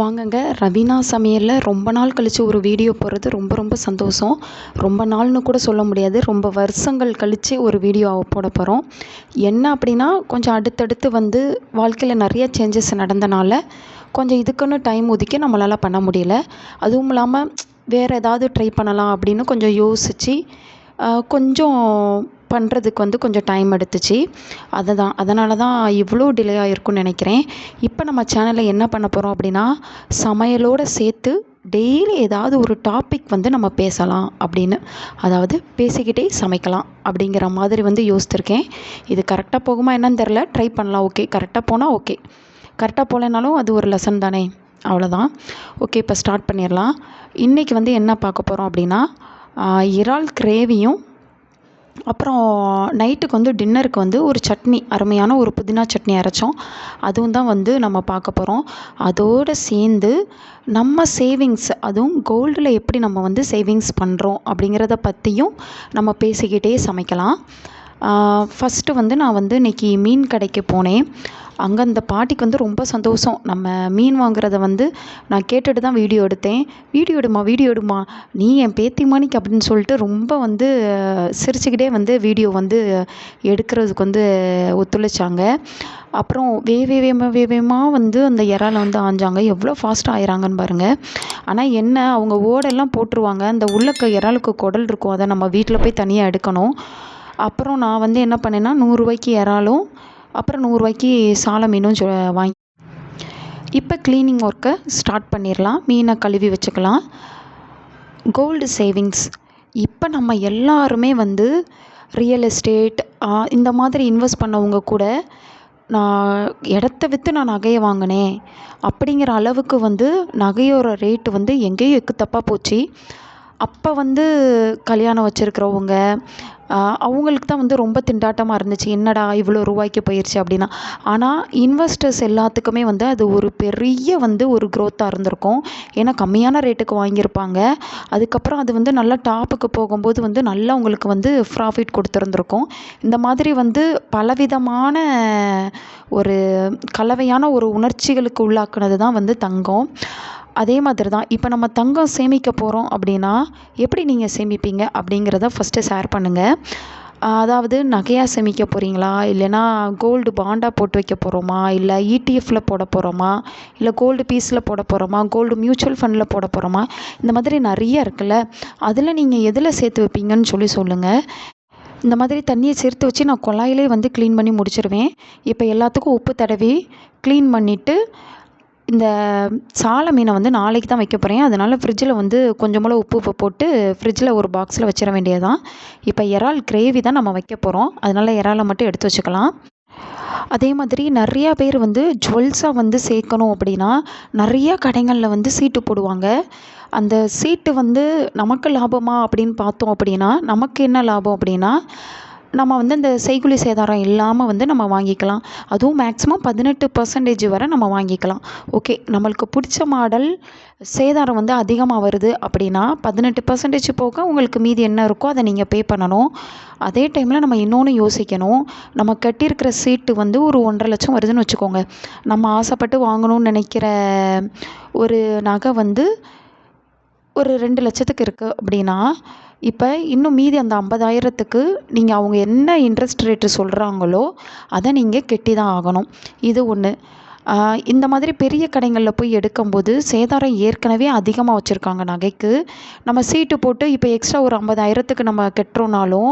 வாங்கங்க ரவீனா சமையலில் ரொம்ப நாள் கழித்து ஒரு வீடியோ போடுறது ரொம்ப ரொம்ப சந்தோஷம். ரொம்ப நாள்னு கூட சொல்ல முடியாது, ரொம்ப வருஷங்கள் கழித்து ஒரு வீடியோ போட போகிறோம். என்ன அப்படின்னா, கொஞ்சம் அடுத்தடுத்து வாழ்க்கையில் நிறைய சேஞ்சஸ் நடந்தனால கொஞ்சம் இதுக்குன்னு டைம் ஒதுக்கி நம்மளால் பண்ண முடியல. அதுவும் இல்லாமல் வேறு ஏதாவது ட்ரை பண்ணலாம் அப்படின்னு கொஞ்சம் யோசித்து கொஞ்சம் பண்ணுறதுக்கு கொஞ்சம் டைம் எடுத்துச்சு. அதனால தான் இவ்வளோ டிலே ஆகிருக்குன்னு நினைக்கிறேன். இப்போ நம்ம சேனலில் என்ன பண்ண போகிறோம் அப்படின்னா, சமையலோடு சேர்த்து டெய்லி ஏதாவது ஒரு டாபிக் நம்ம பேசலாம் அப்படின்னு, அதாவது பேசிக்கிட்டே சமைக்கலாம் அப்படிங்கிற மாதிரி யோசித்திருக்கேன். இது கரெக்டாக போகுமா என்னன்னு தெரில, ட்ரை பண்ணலாம். ஓகே, கரெக்டாக போனால் ஓகே, கரெக்டாக போகலைனாலும் அது ஒரு லெசன் தானே, அவ்வளோதான். ஓகே, இப்போ ஸ்டார்ட் பண்ணிடலாம். இன்றைக்கி என்ன பார்க்க போகிறோம் அப்படின்னா, இறால் கிரேவியும் அப்புறம் நைட்டுக்கு டின்னருக்கு ஒரு சட்னி, அருமையான ஒரு புதினா சட்னி அரைச்சோம். அதுவும் தான் நம்ம பார்க்க போகிறோம். அதோடு சேர்ந்து நம்ம சேவிங்ஸ், அதுவும் கோல்டில் எப்படி நம்ம சேவிங்ஸ் பண்ணுறோம் அப்படிங்கிறத பற்றியும் நம்ம பேசிக்கிட்டே சமைக்கலாம். ஃபஸ்ட்டு நான் இன்றைக்கி மீன் கடைக்கு போனேன். அங்கே அந்த பாட்டிக்கு ரொம்ப சந்தோஷம். நம்ம மீன் வாங்குறத நான் கேட்டுட்டு தான் வீடியோ எடுத்தேன். வீடியோ எடுமா, நீ என் பேத்தி மாணிக்கு அப்படின்னு சொல்லிட்டு ரொம்ப சிரிச்சுக்கிட்டே வீடியோ எடுக்கிறதுக்கு ஒத்துழைச்சாங்க. அப்புறம் வேகமாக அந்த இறால ஆஞ்சாங்க. எவ்வளோ ஃபாஸ்ட்டாக ஆயிறாங்கன்னு பாருங்கள். ஆனால் என்ன, அவங்க ஓடெல்லாம் போட்டுருவாங்க. அந்த உள்ளக்க இறாலுக்கு குடல் இருக்கும், அதை நம்ம வீட்டில் போய் தனியாக எடுக்கணும். அப்புறம் நான் என்ன பண்ணேன்னா, 100 ரூபாய்க்கு இறாலும் அப்புறம் 100 ரூபாய்க்கு சால மீனும் வாங்கி இப்போ க்ளீனிங் ஒர்க்கை ஸ்டார்ட் பண்ணிடலாம். மீனை கழுவி வச்சுக்கலாம். கோல்டு சேவிங்ஸ், இப்போ நம்ம எல்லாருமே ரியல் எஸ்டேட் இந்த மாதிரி இன்வெஸ்ட் பண்ணவங்க கூட, நான் இடத்த விற்று நான் நகையை வாங்கினேன் அப்படிங்கிற அளவுக்கு நகையோட ரேட்டு எங்கேயோ எக்கு தப்பாக போச்சு. அப்போ கல்யாணம் வச்சுருக்கிறவங்க அவங்களுக்கு தான் ரொம்ப திண்டாட்டமாக இருந்துச்சு. என்னடா இவ்வளோ ரூபாய்க்கு போயிடுச்சு அப்படின்னா. ஆனால் இன்வெஸ்டர்ஸ் எல்லாத்துக்குமே அது ஒரு பெரிய ஒரு க்ரோத்தாக இருந்திருக்கும். ஏன்னா கம்மியான ரேட்டுக்கு வாங்கியிருப்பாங்க. அதுக்கப்புறம் அது நல்லா டாப்புக்கு போகும்போது நல்லா உங்களுக்கு ப்ராஃபிட் கொடுத்துருந்துருக்கும். இந்த மாதிரி பலவிதமான ஒரு கலவையான ஒரு உணர்ச்சிகளுக்கு உள்ளாக்குனது தான் தங்கம். அதே மாதிரி தான் இப்போ நம்ம தங்கம் சேமிக்க போகிறோம் அப்படின்னா, எப்படி நீங்கள் சேமிப்பீங்க அப்படிங்கிறத ஃபஸ்ட்டு ஷேர் பண்ணுங்கள். அதாவது நகையாக சேமிக்க போகிறீங்களா, இல்லைனா கோல்டு பாண்டாக போட்டு வைக்க போகிறோமா, இல்லை இடிஎஃப்பில் போட போகிறோமா, இல்லை கோல்டு பீஸில் போட போகிறோமா, கோல்டு மியூச்சுவல் ஃபண்டில் போட போகிறோமா, இந்த மாதிரி நிறைய இருக்குல்ல. அதில் நீங்கள் எதில் சேர்த்து வைப்பீங்கன்னு சொல்லுங்கள். இந்த மாதிரி தண்ணியை சேர்த்து வச்சு நான் குழாயிலே க்ளீன் பண்ணி முடிச்சிருவேன். இப்போ எல்லாத்துக்கும் உப்பு தடவி க்ளீன் பண்ணிவிட்டு, இந்த சால மீனை நாளைக்கு தான் வைக்க போகிறேன். அதனால் ஃப்ரிட்ஜில் கொஞ்சம் போல் உப்பு போட்டு ஃப்ரிட்ஜில் ஒரு பாக்ஸில் வச்சிட வேண்டியதுதான். இப்போ இறால் கிரேவி தான் நம்ம வைக்க போகிறோம். அதனால் இறாலை மட்டும் எடுத்து வச்சுக்கலாம். அதே மாதிரி நிறையா பேர் ஜுவல்ஸாக சேர்க்கணும் அப்படின்னா நிறையா கடைகளில் சீட்டு போடுவாங்க. அந்த சீட்டு நமக்கு லாபமா அப்படின்னு பார்த்தோம் அப்படின்னா, நமக்கு என்ன லாபம் அப்படின்னா, நம்ம இந்த செய்கூலி சேதாரம் இல்லாமல் நம்ம வாங்கிக்கலாம். அதுவும் மேக்ஸிமம் 18% வரை நம்ம வாங்கிக்கலாம். ஓகே, நம்மளுக்கு பிடிச்ச மாடல் சேதாரம் அதிகமாக வருது அப்படின்னா 18% போக உங்களுக்கு மீதி என்ன இருக்கோ அதை நீங்கள் பே பண்ணணும். அதே டைமில் நம்ம இன்னொன்று யோசிக்கணும். நம்ம கட்டியிருக்கிற சீட்டு ஒரு 1.5 லட்சம் வருதுன்னு வச்சுக்கோங்க. நம்ம ஆசைப்பட்டு வாங்கணும்னு நினைக்கிற ஒரு நகை ஒரு 2 லட்சத்துக்கு இருக்குது அப்படின்னா, இப்போ இன்னும் மீதி அந்த 50,000த்துக்கு நீங்கள் அவங்க என்ன இன்ட்ரெஸ்ட் ரேட்டு சொல்கிறாங்களோ அதை நீங்கள் கட்டி தான் ஆகணும். இது ஒன்று. இந்த மாதிரி பெரிய கடைகளில் போய் எடுக்கும்போது சேதாரம் ஏற்கனவே அதிகமாக வச்சுருக்காங்க நகைக்கு. நம்ம சீட்டு போட்டு இப்போ எக்ஸ்ட்ரா ஒரு 50,000த்துக்கு நம்ம கட்டுறோனாலும்,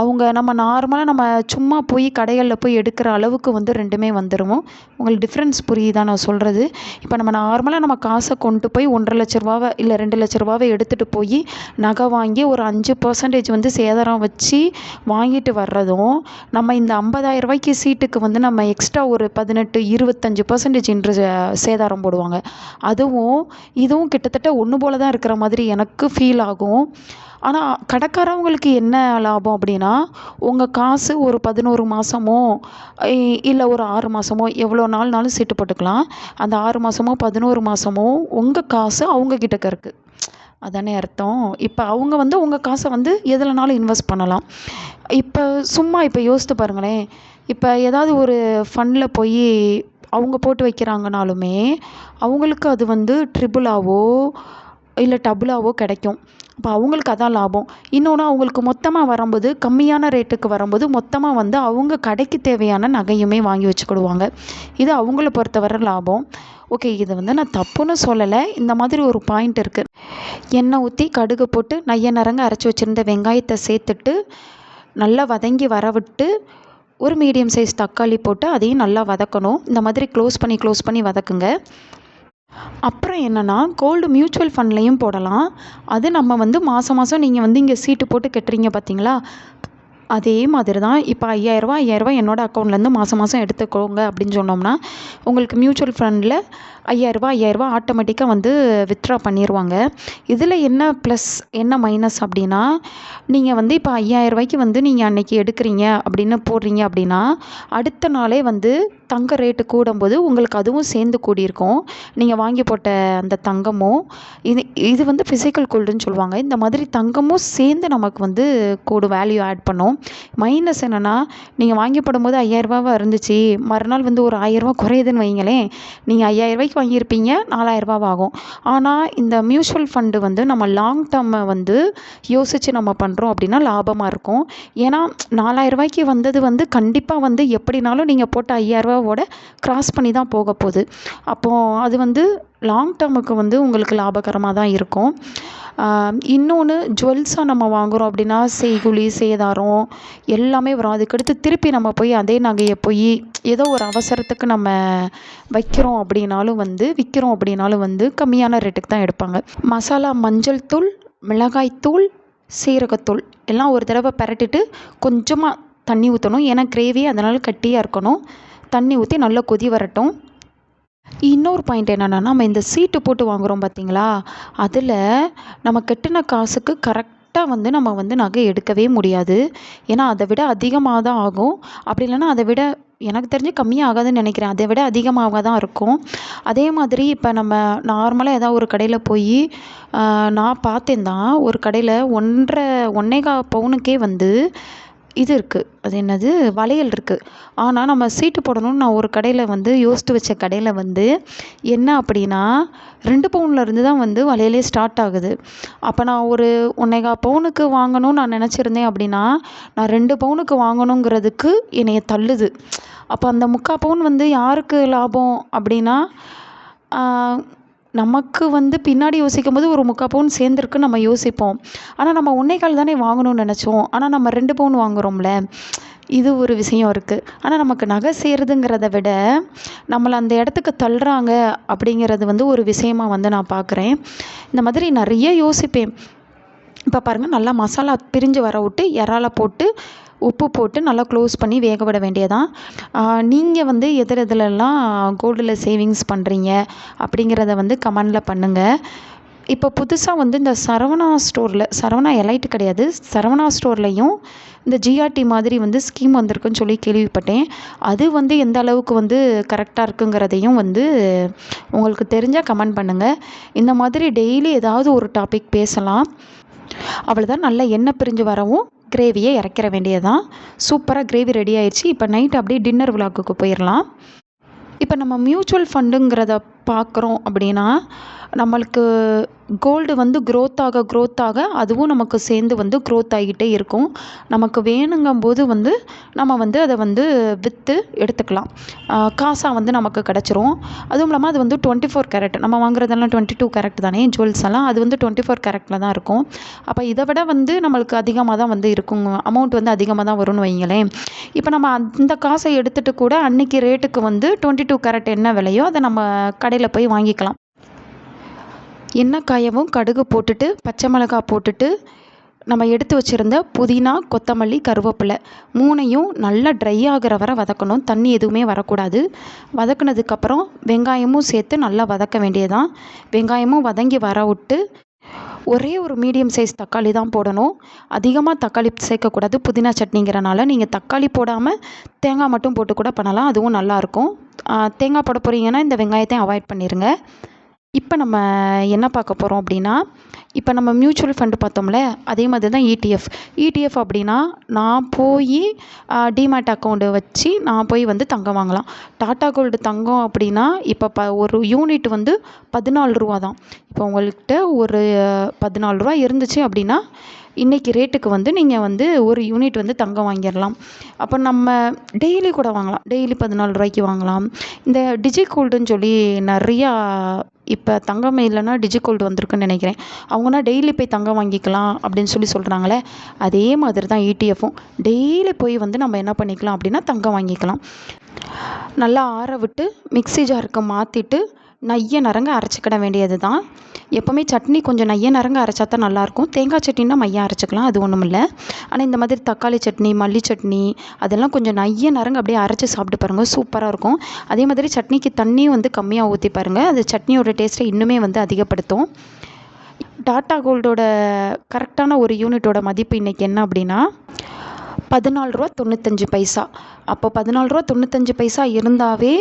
அவங்க நம்ம நார்மலாக நம்ம சும்மா போய் கடைகளில் போய் எடுக்கிற அளவுக்கு ரெண்டுமே வந்துடும். உங்களுக்கு டிஃப்ரென்ஸ் புரியுதா நான் சொல்கிறது? இப்போ நம்ம நார்மலாக நம்ம காசை கொண்டு போய் 1.5 லட்ச ரூபாவை இல்லை 2 லட்ச ரூபாவை எடுத்துகிட்டு போய் நகை வாங்கி ஒரு 5% சேதாரம் வச்சு வாங்கிட்டு வர்றதும், நம்ம இந்த 50,000 ரூபாய்க்கு சீட்டுக்கு நம்ம எக்ஸ்ட்ரா ஒரு 18-25% சேதாரம் போடுவாங்க. இதுவும் கிட்டத்தட்ட ஒன்று போல தான் இருக்கிற மாதிரி எனக்கு ஃபீல் ஆகும். ஆனால் கடைக்காரவங்களுக்கு என்ன லாபம் அப்படின்னா, உங்கள் காசு ஒரு 11 மாதமோ இல்லை ஒரு 6 மாதமோ எவ்வளோ நாள்னாலும் சீட்டு போட்டுக்கலாம். அந்த 6 மாதமோ 11 மாதமோ உங்கள் காசு அவங்கக்கிட்டக்க இருக்குது. அதானே அர்த்தம். இப்போ அவங்க உங்கள் காசை எதுலனாலும் இன்வெஸ்ட் பண்ணலாம். இப்போ சும்மா இப்போ யோசித்து பாருங்களேன். இப்போ ஏதாவது ஒரு ஃபண்டில் போய் அவங்க போட்டு வைக்கிறாங்கனாலுமே அவங்களுக்கு அது வந்து ட்ரிபிளாவோ இல்லை டபுளாவோ கிடைக்கும். அப்போ அவங்களுக்கு அதான் லாபம். இன்னொன்று, அவங்களுக்கு மொத்தமாக வரும்போது, கம்மியான ரேட்டுக்கு வரும்போது மொத்தமாக வந்து அவங்க கடைக்கு தேவையான நகையுமே வாங்கி வச்சுக்கிடுவாங்க. இது அவங்கள பொறுத்தவரை லாபம். ஓகே, இதை வந்து நான் தப்புன்னு சொல்லலை. இந்த மாதிரி ஒரு பாயிண்ட் இருக்குது. எண்ணெய் ஊற்றி கடுகு போட்டு நைய நரங்க அரைச்சி வச்சுருந்த வெங்காயத்தை சேர்த்துட்டு நல்லா வதங்கி வர விட்டு ஒரு மீடியம் சைஸ் தக்காளி போட்டு அதையும் நல்லா வதக்கணும். இந்த மாதிரி க்ளோஸ் பண்ணி வதக்குங்க. அப்புறம் என்னென்னா, கோல்டு மியூச்சுவல் ஃபண்ட்லேயும் போடலாம். அது நம்ம வந்து மாதம் மாதம் நீங்கள் வந்து இங்கே சீட்டு போட்டு கட்டுறீங்க பார்த்தீங்களா, அதே மாதிரி தான். இப்போ 5000 என்னோடய அக்கௌண்ட்லேருந்து மாதம் மாதம் எடுத்துக்கோங்க அப்படின்னு சொன்னோம்னா, உங்களுக்கு மியூச்சுவல் ஃபண்டில் 5000 ஆட்டோமேட்டிக்காக வந்து வித்ட்ரா பண்ணிடுவாங்க. இதில் என்ன ப்ளஸ் என்ன மைனஸ் அப்படின்னா, நீங்கள் வந்து இப்போ 5000 வந்து நீங்கள் அன்றைக்கி எடுக்கிறீங்க அப்படின்னு போடுறீங்க அப்படின்னா, அடுத்த நாளே வந்து தங்க ரேட்டு கூடும்போது உங்களுக்கு அதுவும் சேர்ந்து கூடியிருக்கும். நீங்கள் வாங்கி போட்ட அந்த தங்கமும் இது வந்து ஃபிசிக்கல் கோல்டுன்னு சொல்லுவாங்க. இந்த மாதிரி தங்கமும் சேர்ந்து நமக்கு வந்து வேல்யூ ஆட் பண்ணும். மைனஸ் என்னென்னா, நீங்கள் வாங்கி போடும்போது 5000 இருந்துச்சு, மறுநாள் வந்து ஒரு 1000 குறையுதுன்னு வைங்களேன், நீங்கள் 5000 வாங்கியிருப்பீங்க, 4000 ஆகும். ஆனால் இந்த மியூச்சுவல் ஃபண்டு வந்து நம்ம லாங் டேர்மை வந்து யோசித்து நம்ம பண்ணுறோம் அப்படின்னா லாபமாக இருக்கும். ஏன்னா 4000 வந்தது வந்து கண்டிப்பாக வந்து எப்படினாலும் நீங்கள் போட்ட 5000 கிராஸ் பண்ணி தான் போக போகுது. அப்போது அது வந்து லாங் டேர்முக்கு வந்து உங்களுக்கு லாபகரமாக தான் இருக்கும். இன்னொன்று, ஜுவல்ஸாக நம்ம வாங்குகிறோம் அப்படின்னா செய்கூலி சேதாரம் எல்லாமே வரும். அதுக்கடுத்து திருப்பி நம்ம போய் அதே நகையை போய் ஏதோ ஒரு அவசரத்துக்கு நம்ம விற்கிறோம் அப்படின்னாலும் வந்து கம்மியான ரேட்டுக்கு தான் எடுப்பாங்க. மசாலா மஞ்சள் தூள், மிளகாய்த்தூள், சீரகத்தூள் எல்லாம் ஒரு தடவை பரட்டிட்டு கொஞ்சமாக தண்ணி ஊற்றணும். ஏன்னா கிரேவி அதனால் கட்டியாக இருக்கணும். தண்ணி ஊற்றி நல்லா கொதி வரட்டும். இன்னொரு பாயிண்ட் என்னென்னா, நம்ம இந்த சீட்டு போட்டு வாங்குகிறோம் பார்த்தீங்களா, அதில் நம்ம கட்டின காசுக்கு கரெக்டாக வந்து நம்ம வந்து நகை எடுக்கவே முடியாது. ஏன்னா அதை விட அதிகமாக தான் ஆகும். அப்படி இல்லைன்னா அதை விட எனக்கு தெரிஞ்சு கம்மியாக ஆகாதுன்னு நினைக்கிறேன். அதை விட அதிகமாக தான் இருக்கும். அதே மாதிரி இப்போ நம்ம நார்மலாக ஏதாவது ஒரு கடையில் போய் நான் பார்த்தேன் தான், ஒரு கடையில் 1.25 பவுனுக்கே வந்து இது இருக்குது, அது என்னது வளையல் இருக்குது. ஆனால் நம்ம சீட்டு போடணும்னு நான் ஒரு கடையில் வந்து யோசித்து வச்ச கடையில் வந்து என்ன அப்படின்னா 2 பவுன்லேருந்து தான் வந்து வளையலே ஸ்டார்ட் ஆகுது. அப்போ நான் ஒரு 1.25 பவுனுக்கு வாங்கணும்னு நான் நினச்சிருந்தேன் அப்படின்னா, நான் 2 பவுனுக்கு வாங்கணுங்கிறதுக்கு என்னைய தள்ளுது. அப்போ அந்த 3/4 பவுன் வந்து யாருக்கு லாபம் அப்படின்னா, நமக்கு வந்து பின்னாடி யோசிக்கும் போது ஒரு 3/4 பவுன் சேர்ந்துருக்குன்னு நம்ம யோசிப்போம். ஆனால் நம்ம 1.25 தானே வாங்கணும்னு நினச்சோம். ஆனால் நம்ம 2 பவுன் வாங்குகிறோம்ல, இது ஒரு விஷயம் இருக்குது. ஆனால் நமக்கு நகை சேருதுங்கிறத விட நம்மளை அந்த இடத்துக்கு தள்ளுறாங்க அப்படிங்கிறது வந்து ஒரு விஷயமா வந்து நான் பார்க்குறேன். இந்த மாதிரி நிறைய யோசிப்பேன். இப்போ பாருங்கள், நல்லா மசாலா பிரிஞ்சு வர விட்டு இறால போட்டு உப்பு போட்டு நல்லா க்ளோஸ் பண்ணி வேக விட வேண்டியதான். நீங்கள் வந்து எதுலெல்லாம் கோல்டில் சேவிங்ஸ் பண்ணுறீங்க அப்படிங்கிறத வந்து கமெண்டில் பண்ணுங்கள். இப்போ புதுசாக வந்து இந்த சரவணா எலைட் கிடையாது, சரவணா ஸ்டோர்லேயும் இந்த ஜிஆர்டி மாதிரி வந்து ஸ்கீம் வந்திருக்குன்னு சொல்லி கேள்விப்பட்டேன். அது வந்து எந்த அளவுக்கு வந்து கரெக்டாக இருக்குங்கிறதையும் வந்து உங்களுக்கு தெரிஞ்சால் கமெண்ட் பண்ணுங்கள். இந்த மாதிரி டெய்லி ஏதாவது ஒரு டாபிக் பேசலாம். அவ்வளோதான். நல்லா எண்ணெய் பிரிஞ்சு வரவும் கிரேவியை இறக்கிற வேண்டியதான். சூப்பராக கிரேவி ரெடி ஆயிடுச்சு. இப்போ நைட் அப்படியே டின்னர் விளாக்குக்கு போயிடலாம். இப்போ நம்ம மியூச்சுவல் ஃபண்டுங்கிறத பார்க்குறோம் அப்படின்னா, நம்மளுக்கு கோல்டு வந்து க்ரோத் ஆக அதுவும் நமக்கு சேர்ந்து வந்து க்ரோத் ஆகிட்டே இருக்கும். நமக்கு வேணுங்கும்போது வந்து நம்ம வந்து அதை வந்து விற்று எடுத்துக்கலாம். காசாக வந்து நமக்கு கிடச்சிரும். அதுவும் இல்லாமல் அது வந்து 24 கேரட். நம்ம வாங்குறதெல்லாம் 22 கேரட் தானே ஜுவல்ஸ் எல்லாம். அது வந்து 24 கேரட்டில் தான் இருக்கும். அப்போ இதை விட வந்து நம்மளுக்கு அதிகமாக தான் வந்து இருக்கும், அமௌண்ட் வந்து அதிகமாக தான் வரும்னு வைங்களேன். இப்போ நம்ம அந்த காசை எடுத்துகிட்டு கூட அன்றைக்கி ரேட்டுக்கு வந்து 22 கேரட் என்ன விலையோ அதை நம்ம கடையில் போய் வாங்கிக்கலாம். எண்ணெய் காயவும் கடுகு போட்டுட்டு பச்சை மிளகாய் போட்டுட்டு நம்ம எடுத்து வச்சுருந்த புதினா, கொத்தமல்லி, கருவேப்பிலை 3ஐயும் நல்லா ட்ரை ஆகிற வரை வதக்கணும். தண்ணி எதுவுமே வரக்கூடாது. வதக்குனதுக்கப்புறம் வெங்காயமும் சேர்த்து நல்லா வதக்க வேண்டியதான். வெங்காயமும் வதங்கி வர விட்டு ஒரே ஒரு மீடியம் சைஸ் தக்காளி தான் போடணும். அதிகமாக தக்காளி சேர்க்கக்கூடாது. புதினா சட்னிங்கிறனால நீங்கள் தக்காளி போடாமல் தேங்காய் மட்டும் போட்டு கூட பண்ணலாம், அதுவும் நல்லாயிருக்கும். தேங்காய் போட போகிறீங்கன்னா இந்த வெங்காயத்தையும் அவாய்ட் பண்ணிடுங்க. இப்போ நம்ம என்ன பார்க்க போகிறோம் அப்படின்னா, இப்போ நம்ம மியூச்சுவல் ஃபண்டு பார்த்தோம்ல, அதே மாதிரி தான் இடிஎஃப் அப்படின்னா நான் போய் டிமேட் அக்கௌண்ட்டு வச்சு நான் போய் வந்து தங்கம் வாங்கலாம். டாடா கோல்டு தங்கம் அப்படின்னா இப்போ ஒரு யூனிட் வந்து ரூ. 14 தான். இப்போ உங்கள்கிட்ட ஒரு ரூ. 14 இருந்துச்சு அப்படின்னா இன்றைக்கி ரேட்டுக்கு வந்து நீங்கள் வந்து ஒரு யூனிட் வந்து தங்கம் வாங்கிடலாம். அப்போ நம்ம டெய்லி கூட வாங்கலாம். டெய்லி ரூ. 14 வாங்கலாம். இந்த டிஜி கோல்டுன்னு சொல்லி நிறையா இப்போ தங்கம் இல்லைன்னா டிஜி கோல்டு வந்திருக்குன்னு நினைக்கிறேன். அவங்கன்னா டெய்லி போய் தங்கம் வாங்கிக்கலாம் அப்படின்னு சொல்கிறாங்களே, அதே மாதிரி தான் இடிஎஃப்பும். டெய்லி போய் வந்து நம்ம என்ன பண்ணிக்கலாம் அப்படின்னா தங்கம் வாங்கிக்கலாம். நல்லா ஆற விட்டு மிக்ஸி ஜாருக்கு மாற்றிட்டு நைய நரங்க அரைச்சிக்கிட வேண்டியது தான். எப்போவுமே சட்னி கொஞ்சம் நைய நரங்க அரைச்சா தான் நல்லாயிருக்கும். தேங்காய் சட்னின்னா மையம் அரைச்சிக்கலாம், அது ஒன்றும் இல்லை. ஆனால் இந்த மாதிரி தக்காளி சட்னி, மல்லி சட்னி அதெல்லாம் கொஞ்சம் நைய நரங்க அப்படியே அரைச்சி சாப்பிட்டு பாருங்கள், சூப்பராக இருக்கும். அதே மாதிரி சட்னிக்கு தண்ணியும் வந்து கம்மியாக ஊற்றி பாருங்கள், அது சட்னியோட டேஸ்ட்டை இன்னுமே வந்து அதிகப்படுத்தும். டாடா கோல்டோட கரெக்டான ஒரு யூனிட்டோட மதிப்பு இன்றைக்கி என்ன அப்படின்னா ரூ. 14.95. அப்போ ரூ. 14.95 இருந்தாவே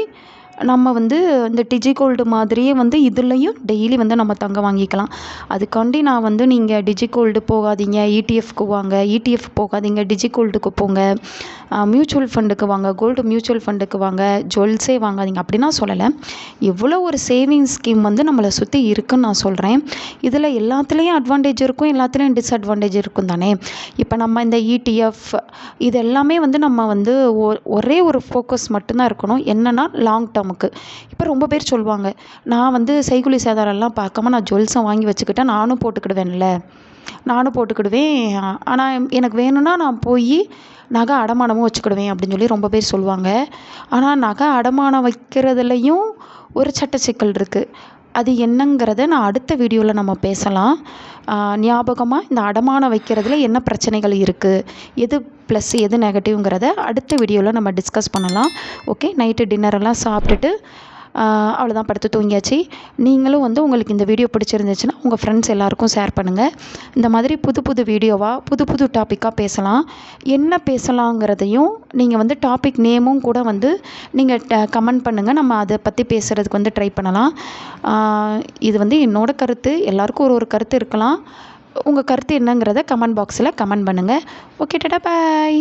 நம்ம வந்து இந்த டிஜி கோல்டு மாதிரியே வந்து இதுலேயும் டெய்லி வந்து நம்ம தங்கம் வாங்கிக்கலாம். அதுக்காண்டி நான் வந்து நீங்கள் டிஜி கோல்டு போகாதீங்க, இடிஎஃப்க்கு வாங்க, இடிஎஃப் போகாதீங்க, டிஜி கோல்டுக்கு போங்க, மியூச்சுவல் ஃபண்டுக்கு வாங்க, கோல்டு மியூச்சுவல் ஃபண்டுக்கு வாங்க, ஜுவல்ஸே வாங்காதீங்க அப்படி நான் சொல்லலை. எவ்வளோ ஒரு சேவிங்ஸ் ஸ்கீம் வந்து நம்மளை சுற்றி இருக்குன்னு நான் சொல்கிறேன். இதில் எல்லாத்துலேயும் அட்வான்டேஜ் இருக்கும், எல்லாத்துலேயும் டிஸ்அட்வான்டேஜ் இருக்கும் தானே. இப்போ நம்ம இந்த இடிஎஃப் இது எல்லாமே வந்து நம்ம வந்து ஒரே ஒரு ஃபோக்கஸ் மட்டும்தான் இருக்கணும், என்னென்னா லாங் டேர்ம். இப்போ ரொம்ப பேர் சொல்லுவாங்க, நான் வந்து செய்குலி சேதாரம்லாம் பார்க்காம நான் ஜுவல்ஸை வாங்கி வச்சுக்கிட்டேன், நானும் போட்டுக்கிடுவேன், ஆனால் எனக்கு வேணும்னா நான் போய் நகை அடமானமும் வச்சுக்கிடுவேன் அப்படின்னு சொல்லி ரொம்ப பேர் சொல்லுவாங்க. ஆனால் நகை அடமானம் வைக்கிறதுலையும் ஒரு சட்ட சிக்கல் இருக்குது. அது என்னங்கிறத நான் அடுத்த வீடியோவில் நம்ம பேசலாம். ஞாபகமாக இந்த அடமானம் வைக்கிறதுல என்ன பிரச்சனைகள் இருக்குது, எது ப்ளஸ் எது நெகட்டிவ்ங்கிறத அடுத்த வீடியோவில் நம்ம டிஸ்கஸ் பண்ணலாம். ஓகே, நைட்டு டின்னரெல்லாம் சாப்பிட்டுட்டு அவ்வளோதான், படுத்து தூங்கியாச்சு. நீங்களும் வந்து உங்களுக்கு இந்த வீடியோ பிடிச்சிருந்துச்சுன்னா உங்கள் ஃப்ரெண்ட்ஸ் எல்லாருக்கும் ஷேர் பண்ணுங்கள். இந்த மாதிரி புது வீடியோவாக புது டாப்பிக்காக பேசலாம். என்ன பேசலாங்கிறதையும் நீங்கள் வந்து டாபிக் நேமும் கூட வந்து நீங்கள் கமெண்ட் பண்ணுங்கள், நம்ம அதை பற்றி பேசுகிறதுக்கு வந்து ட்ரை பண்ணலாம். இது வந்து என்னோட கருத்து, எல்லாருக்கும் ஒரு கருத்து இருக்கலாம். உங்கள் கருத்து என்னங்கிறத கமெண்ட் பாக்ஸில் கமெண்ட் பண்ணுங்கள். ஓகே, டாடா, பாய்.